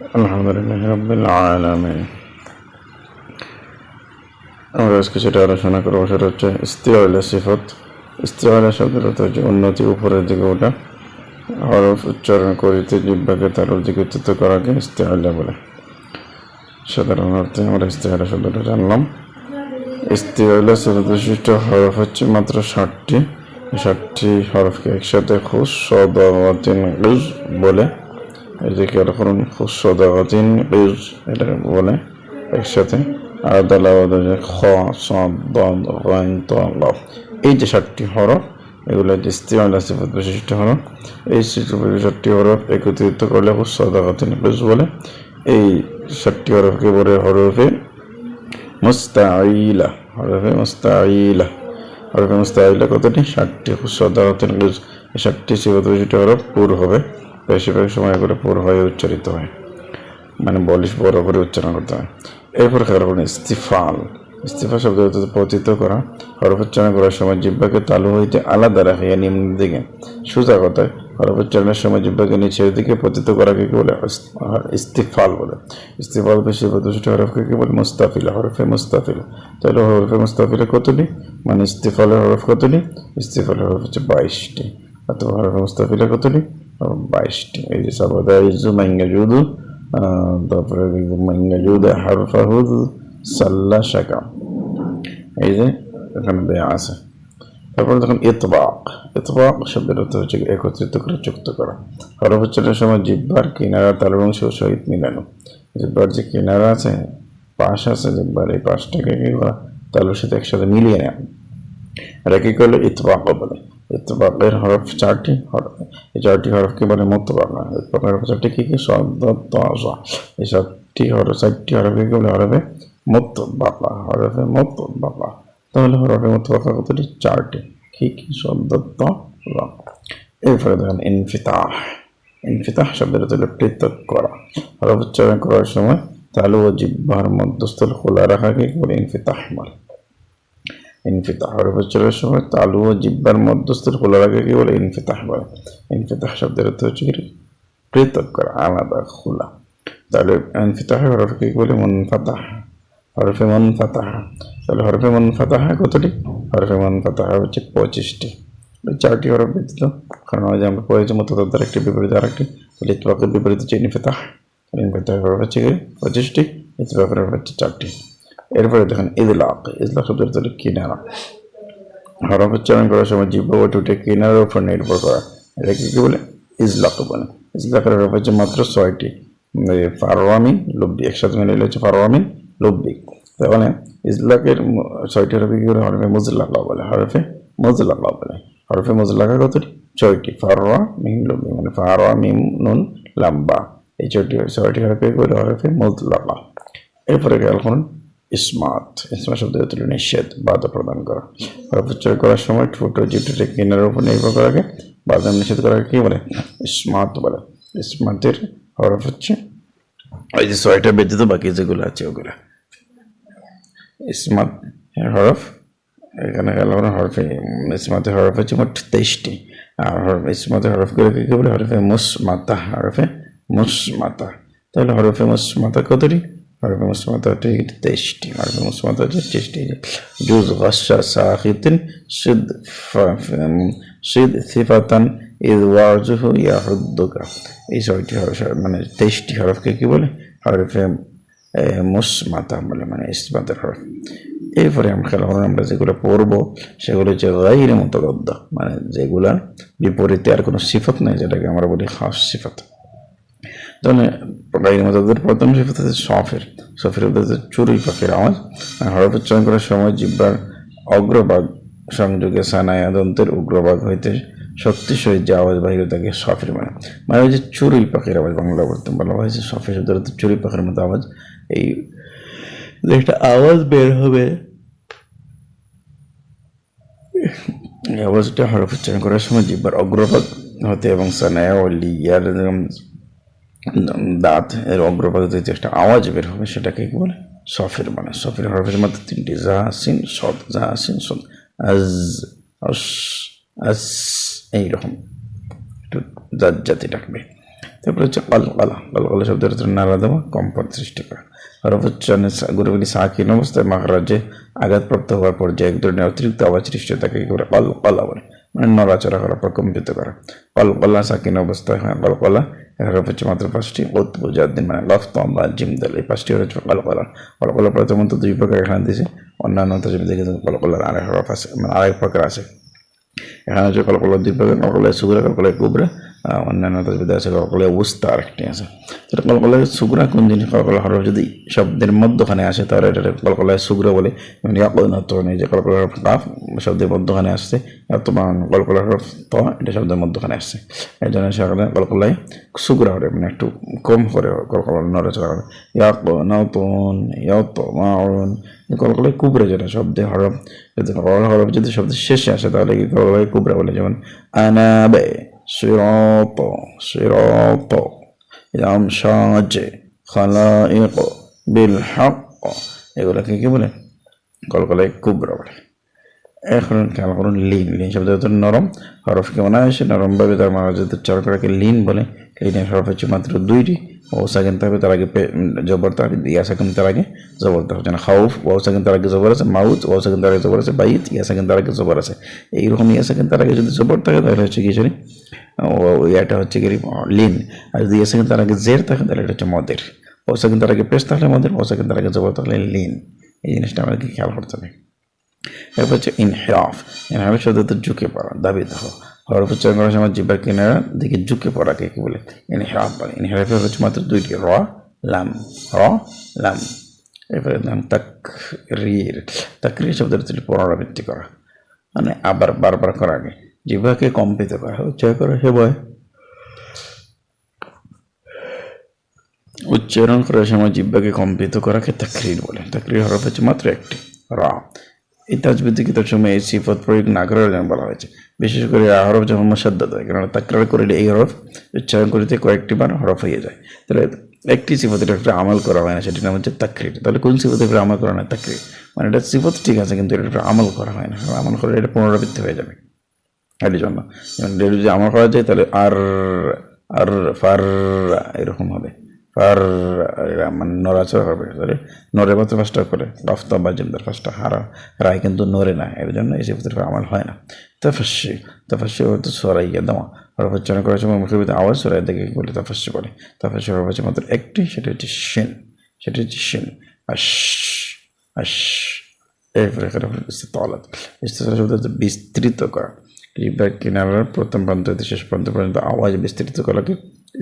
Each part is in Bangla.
আলহামদুলিল্লাহ রাব্বিল আলামিন। আমরা আজকে যেটা আলোচনা করবো সেটা হচ্ছে ইস্তিআলা সিফাত। ইস্তিআলা শব্দের অর্থ হচ্ছে উন্নতি, উপরের দিকে ওঠা। হরফ উচ্চারণ করিতে জিহ্বাকে তার দিকে উচ্চত করাকে ইস্তিআলা বলে। সাধারণ অর্থে আমরা ইস্তিআলা শব্দটা জানলাম। ইস্তিআলা সিফাত বিশিষ্ট হরফ হচ্ছে মাত্র 60টি। 60টি হরফকে একসাথে খুশ সদাওয়াতিন গিজ বলে। এই যে খেয়াল করুন, খুশ সদাওয়াতিন গিজ এটা বলে একসাথে। আর খ সদ দদ গাইন ত লাফ, এই যে 60টি হরফ, এগুলো ইস্তিআলা সিফাত বিশিষ্ট হরফ। এই 60টি হরফ একত্রিত করলে খুশ সদাওয়াতিন গিজ বলে। এই 60টি হরফকে বলে হরফে মুস্তাঈলা। হরফে মুস্তাঈলা, হরফে মুস্তাঈলা কতটি? 60টি। খুশ সদাওয়াতিন গিজ, এই 60টি সিফাত বিশিষ্ট হরফ পুর হবে। বেশিরভাগ সময় করে পুর হয়ে উচ্চারিত হয়, মানে বলিশ বড় করে উচ্চারণ করতে হয়। এরপর খেয়াল করুন ইস্তিফাল। ইস্তিফা শব্দ পতিত করা। হরফ উচ্চারণ করার সময় জিহ্বাকে তালু হইতে আলাদা রাখিয়া নিম্নের দিকে, সোজা কথায় হরফ উচ্চারণের সময় জিহ্বাকে নিচের দিকে পতিত করাকে কি বলে? ইস্তিফাল বলে। ইস্তিফাল বেশি প্রতিষ্ঠিত হরফকে কি বলে? মুস্তাফিলা। হরফে মুস্তাফিল। তাহলে হরফে মুস্তাফিলা কতটি? মানে ইস্তিফালের হরফ কতটি? ইস্তিফালের হরফ হচ্ছে 22টি। অথবা হরফে মুস্তাফিলা কতটি? 22টি। এই যে সাবাদা ইজু মাইঙ্গা জুদু, তারপরে মাইঙ্গাজুদা হারফাহুদ সাল্লা শাকা, এই যে এখানে দেয়া আছে। তারপরে দেখুন ইতবাক। ইতবাক শব্দের অর্থ হচ্ছে একত্রিত করে যুক্ত করা। হরফ উচ্চারণের সময় জিহ্বার কিনারা তালুর অংশ সহিত মিলানো। জিহ্বার যে কিনারা আছে, পাশ আছে জিহ্বার, এই পাশটাকে কি করা? তালুর সাথে একসাথে মিলিয়ে নেওয়া, এটাকে কি করলে ইতবাক বলে। ইতবাকের হরফ 4টি। এই 4টি হরফকে বলে মুতবাক। ইতবাকের হরফ 4টি কি কি? সদ ত জ। এই 4টি হরফকে বলে হরফে মুতবাকা। হরফে মুতবাকা। তাহলে হরফে মুতবাকা কতটি? 4টি। কি কি? সদ ত জ। এরপরে দেখেন ইনফিতাহ। ইনফিতাহ শব্দের অর্থ হলো পৃথক করা। হরফ উচ্চারণ করার সময় তালু ও জিহ্বার মধ্যস্থল খোলা রাখাকে কি বলে? ইনফিতাহ বলে। ইনফিতাহ হরফ উচ্চারণের সময় তালু ও জিহ্বার মধ্যস্থল খোলা রাখাকে কি বলে? ইনফিতাহ বলে। ইনফিতাহ শব্দের অর্থ হচ্ছে কি? পৃথক করা, আলাদা, খোলা। তাহলে ইনফিতাহ হরফকে কি বলে? মুনফাতাহ। হরফে মুনফাতাহ। তাহলে হরফে মুনফাতাহ কতটি? হরফে মুনফাতাহ হচ্ছে 25টি। এই 4টি হরফ ব্যতীত, কারণ আজ আমরা পড়েছি মুতাদার একটি বিপরীত আরেকটি। তাহলে ইতবাকের বিপরীত হচ্ছে ইনফিতাহ। ইনফিতাহ হরফ হচ্ছে 25টি, ইতবাকের হরফ হচ্ছে 4টি। এরপরে দেখেন ইদলাক। ইদলাক শব্দের অর্থ হলো কিনারা। হরফ উচ্চারণ করার সময় জিহ্বা ও ঠোঁটে কিনারার উপর নির্ভর করা, এটাকে কি বলে? ইজলাক বলে। ইজলাকের হরফ হচ্ছে মাত্র 6টি। ফারওয়ামিন লব্বি, একসাথে মিলে হচ্ছে ফারওয়ামিন লব্বি। তাহলে ইজলাকের 6টি হরফে কি বলে? হরফে মুজলাকা বলে। হরফে মুজলাকা বলে। হরফে মুজলাকা কতটি? 6টি। ফারওয়া মিম লব্বি, মানে ফারওয়া মিম নুন লাম্বা, এই 6টি হরফে কি বলে? হরফে মুজলাকা। এরপরে খেয়াল করুন ইসমাত। ইসমাত শব্দের অর্থ হলো নিষেধ, বাধা প্রদান করা। হরফ উচ্চারণ করার সময় ঠোঁট ও জিহ্বার কিনারার উপর নির্ভর করাকে, বাধা নিষেধ করাকে কি বলে? ইসমাত বলে। ইসমাতের হরফ হচ্ছে ওই যে 6টা ব্যতীত বাকি যেগুলো আছে ওগুলা। ইসমাত হরফ, এখানে গেল হরফে ইসমাতের হরফ হচ্ছে মোট 23টি। আর ইসমাতের হরফগুলোকে কি বলে? হরফে মুসমাতা। হরফে মুসমাতা। তাহলে হরফে মুসমাতা কতটি? হরফে মুসমাতা 23টি। হরফে মুসমাতা হচ্ছে 23টি। জুজ গাসা সাখিতিন সিদ সিফাতান ইদ ওয়াজহু ইয়াহুদ্দুকা, এই 6টি হরফ মানে 23টি হরফকে কি বলে? হরফে মুসমাতা বলে, মানে ইসমাতের হরফ। এরপরে আমরা যেগুলো পড়বো সেগুলো হচ্ছে গায়রে মুতাদাদ্দা, মানে যেগুলা বিপরীতে আর কোনো সিফাত নেই, যেটাকে আমরা বলি খাস সিফাত। তাহলে গায়রে মুতাদাদ্দার প্রথম সিফাত হচ্ছে সফের। সফের হচ্ছে চড়ুই পাখির আওয়াজ। হরফ উচ্চারণ করার সময় জিহ্বার অগ্রভাগ সংযোগে সানায়া দন্তের উগ্রভাগ হইতে শক্তি সহিত যে আওয়াজ বাহির তাকে সফের মানে, মানে ওই যে চড়ুই পাখির আওয়াজ বাংলা বলতে বলা হয়েছে। সফের শব্দের চড়ুই পাখির মতো আওয়াজ, এই যে একটা আওয়াজ বের হবে, এই আওয়াজটা হরফ উচ্চারণ করার সময় জিহ্বার অগ্রভাগ হতে এবং সানায়া ও লিয়ার দাঁত এর অগ্রভাগ হতে একটা আওয়াজ বের হবে, সেটাকে কি বলে? সফের মানে। সফের হরফের মধ্যে 3টি, জাহাসিন সদ, জাহাসিন সদ, আজ আস আস, এইরকম একটু জাতি ডাকবে। তারপরে হচ্ছে কলকলা। কলকলা শব্দের অর্থ নাড়া দেওয়া, কম্পন সৃষ্টি করা। হরফ উচ্চারণে গুরুগুলি সাকিন অবস্থায় মাখরাজে আঘাতপ্রাপ্ত হওয়ার পর যে এক ধরনের অতিরিক্ত আওয়াজ সৃষ্টি হয় তাকে কি করে কলকলা বলে, মানে নড়াচড়া করা, প্রকম্পিত করা। কলকলা সাকিন অবস্থায় হয় কলকলা। হরফ হচ্ছে মাত্র 5টি, উদ্দিন মানে লফ তম্বা জিমদাল, এই 5টি হচ্ছে কলকলা। কলকলা প্রথমত 2 প্রকার এখানে দিয়েছে, অন্যান্য তাজবিদ দেখে কলকলার আরেক হরফ আছে, মানে আরেক প্রকার আছে। এখানে হচ্ছে কলকলা 2 প্রকার, কলকলা সুগরা, কলকলা কুবরা। অন্যান্য তাজবিদে আছে কলকলা উস্তা আরেকটি আছে। এটা কলকলা সুগরা কোন জিনিস, কলকলা হরফ যদি শব্দের মধ্যখানে আসে তাহলে এটা কলকলা সুগরা বলে। যেমন যে কলকলা হরফ কাফ শব্দের মধ্যখানে আসছে, অথবা কলকলা হরফ ত এটা শব্দের মধ্যখানে আসছে, এই জন্য সেখানে কলকলায় সুগরা হরে, মানে একটু কম করে কলকলা নড়াচড়া করে। কলকলায় কুবরা যেটা শব্দে হরফ, যদি কলকলা হরফ যদি শব্দের শেষে আসে তাহলে কি কলকলায় কুবরা বলে। যেমন আনাবে صراط صراط আমসাজ খালাইক বিল হক, এগুলোকে কি বলে, কলকলায় কুবরা বলে। এখন খেয়াল করুন লিন। লিন শব্দের অর্থ নরম। হরফ কেমন আসে নরমভাবে তার মাঝে উচ্চারণ করাকে লিন বলে। লিনের হরফ হচ্ছে মাত্র 2টি। ও সেকেন্ড থাকবে, তার আগে জবর থাকবে, ইয়া সেকেন্ড তার আগে জবর থাকবে। যেন খাউফ ও সেকেন্ড তার আগে জবর আছে, মাউথ ও সেকেন্ড তার আগে জবর আছে, বাইত ইয়া সেকেন্ড তার আগে জবর আছে। এইরকম ইয়া সেকেন্ড তার আগে যদি জবর থাকে তাহলে হচ্ছে কি সরি ইয়াটা হচ্ছে কি লিন। আর যদি ইয়া সেকেন্ড তার আগে জের থাকে তাহলে এটা হচ্ছে মদের। ও সেকেন্ড তার আগে পেশ থাকলে মদের, ও সেকেন্ড তার আগে জবর থাকলে লিন। এই জিনিসটা আমাদেরকে খেয়াল করতে হবে। এরপর হচ্ছে ইনহিরাফ। ইনহিরাফ শব্দতে ঝুঁকে পড়া, দাবিত হওয়া। হরফ উচ্চারণ করার সময় জিহ্বার কিনারা দিকে ঝুঁকে পড়াকে কি বলে, ইনহিরাফ বলে। ইনহিরাফের হচ্ছে মাত্র 2টি, র লাম, র লাম। এরপরে নাম তাকরির। তাকরির শব্দের হচ্ছে পুনরাবৃত্তি করা, মানে আবার বারবার করা, আগে জিহ্বাকে কম্পিত করা, উচ্চারণ করা সময় উচ্চারণ করার সময় জিহ্বাকে কম্পিত করাকে তাকরির বলে। তাকরির হরফ হচ্ছে মাত্র 1টি, রা। এই তাজবিদ কিতাব সময় এই সিফত প্রয়োগ না করার জন্য বলা হয়েছে, বিশেষ করে হরফ যখন মুশাদ্দাদ হয়, কারণ তাকরার করলে এই হরফ উচ্চারণ করতে কয়েকটি বার হরফ হয়ে যায়। তাহলে একটি সিফতের উপরে আমল করা হয় না, সেটির নাম হচ্ছে তাকরির। তাহলে কোন সিফতের উপরে আমল করা না তাকরির, মানে এটা সিফত ঠিক আছে কিন্তু এটার উপরে আমল করা হয় না, আমল করলে এটা পুনরাবৃত্তি হয়ে যাবে। এর জন্য যদি আমল করা যায় তাহলে আর আর ফার এরকম হবে, আর মানে নড়াচড়া করবে, নড়ে মাত্র 5টা করে লফতা বা জিমদার 5টা হারা রায় কিন্তু নড়ে না, এর জন্য এই সিফতের আমল হয় না। তাফাশি। তাফাশি হয়তো সরাইয়া দেওয়া, হরফ উচ্চারণ করার সময় মুখের ভিতরে আওয়াজ সরাই দেখে কি বলে তাফাশি বলে। তাফাশি হরফ হচ্ছে মাত্র 1টি, সেটা হচ্ছে শিন, সেটা হচ্ছে শিন। আশ আশ। এরপরে ইস্তিতালাত। ইস্তিতালাত শব্দ হচ্ছে বিস্তৃত করা, জিহ্বার কিনারার প্রথম প্রান্ত হতে শেষ প্রান্ত পর্যন্ত আওয়াজ বিস্তৃত করাকে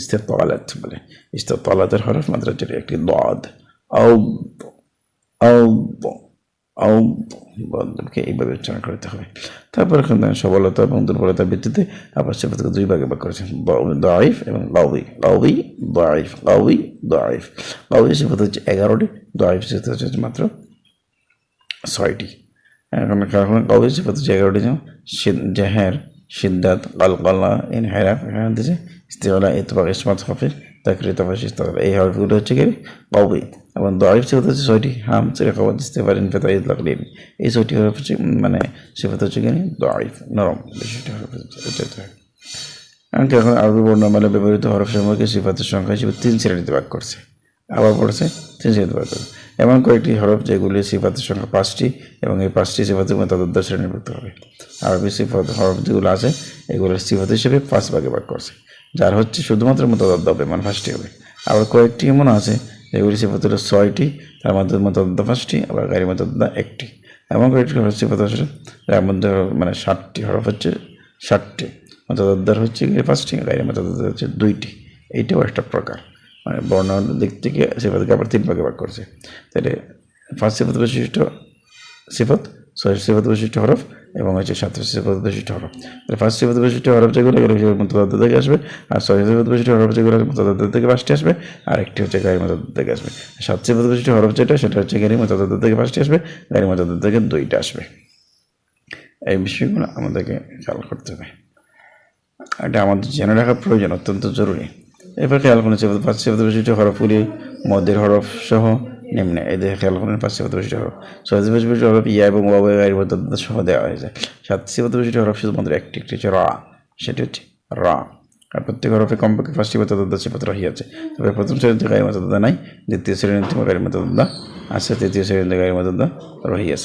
ইস্তিতালাত বলে। ইস্তিতালাতের হরফ মাত্রা হচ্ছে 1টি, দাদ। আও আও আও বলকে এইভাবে উচ্চারণ করতে হবে। তারপর এখানে সবলতা এবং দুর্বলতার ভিত্তিতে আবার সিফাতকে 2 ভাগে ভাগ করেছেন, দাইফ এবং লাউই। লাউই দাইফ, লাউই দাইফ। লাউই সিফাত হচ্ছে 11টি, দাইফ সিফাত হচ্ছে মাত্র 6টি। এখন লাউই সিফাত হচ্ছে 11টি, যেমন জাহের, শিদ্দাত, কালকালা, ইনহিরাফ, এখানে দিয়েছে ইস্তিলা, ইতবাক, ইসমাত, হাফিজ, তাকরির, তাফাশি, ইস্তিলা। এই হরফগুলো হচ্ছে কি লাউই। এবং দাইফ সিফাত হচ্ছে 6টি, হাম, সিরাকাওয়াত, ইস্তিফার, ইনফিতা, ইতলাক, লিন। এই 6টি হরফ হচ্ছে মানে সিফাত হচ্ছে কি দাইফ, নরম বিষয়টি হরফ হচ্ছে। এমনকি এখন আরবি বর্ণমালা ব্যবহৃত হরফ সমূহকে সিফাতের সংখ্যা হিসেবে 3 শ্রেণীতে ভাগ করছে, আবার পড়ছে 3 শ্রেণীতে ভাগ করছে। এমন কয়েকটি হরফ যেগুলি সিফাতের সংখ্যা 5টি এবং এই 5টি সিফাতের মধ্যে তাদের শ্রেণীভুক্ত হবে। আরবি সিফাত হরফ যেগুলো আছে এগুলোর সিফাত হিসেবে 5 ভাগে ভাগ করছে, যার হচ্ছে শুধুমাত্র মুতাদাদ হবে, মানে 5টি হবে। আবার কয়েকটি এমন আছে যেগুলি সিফাত হলো 6টি, তার মধ্যে মুতাদাদ 5টি, আবার গায়র মুতাদাদ 1টি। এমন কয়েকটি হরফ সিফাত আছে যার মধ্যে মানে 60টি হরফ হচ্ছে 60টি, মুতাদাদ হচ্ছে 5টি, গায়র মুতাদাদ হচ্ছে 2টি। এইটাও একটা প্রকার, মানে বর্ণার দিক থেকে সিফাতকে আবার 3 ভাগে ভাগ করছে। তাহলে 5 সিফাত বৈশিষ্ট্য সিফাত, 6 সিফাত বৈশিষ্ট্য হরফ এবং হচ্ছে 7 সিফাত বৈশিষ্ট্য হরফ। তাহলে 5 সিফাত বৈশিষ্ট্য হরফ যেগুলো এগুলো মুতাদাদ থেকে আসবে, আর 6 সিফাত বৈশিষ্ট্য হরফ যেগুলো মুতাদাদ থেকে 5টি আসবে, আর একটি হচ্ছে গায়র মুতাদাদ থেকে আসবে। 7 সিফাত বৈশিষ্ট্য হরফ যেটা সেটা হচ্ছে গায়র মুতাদাদ থেকে 5টি আসবে, গায়র মুতাদাদ থেকে 2টা আসবে। এই বিষয়গুলো আমাদেরকে খেয়াল করতে হবে, এটা আমাদের জেনে রাখা প্রয়োজন, অত্যন্ত জরুরি। এরপর খেয়াল করুন সিফাত 5 সিফাত বৈশিষ্ট্য হরফগুলি মদের হরফ সহ নিম্নে, এই দেখে খেয়াল করেন 5 সিফাত বৈশিষ্ট্য হরফ। 6 সিফাত বৈশিষ্ট্য হরফ ইয়া এবং ওয়াও এর গায়র মুতাদাদ সহ দেওয়া হয়েছে। 7 সিফাত বৈশিষ্ট্য হরফ শুধুমাত্র একটি হচ্ছে রা, সেটি হচ্ছে রা। আর প্রত্যেক হরফে কমপক্ষে 5টি মাতাদুদ্দা সিফাত রহিয়াছে। তবে প্রথম শ্রেণীতে গায়ের মাতাদুদ্দা নাই, দ্বিতীয় শ্রেণীতে গায়ের মাতাদুদ্দা আছে, তৃতীয় শ্রেণীতে গায়ের মাতাদুদ্দা রহিয়াছে।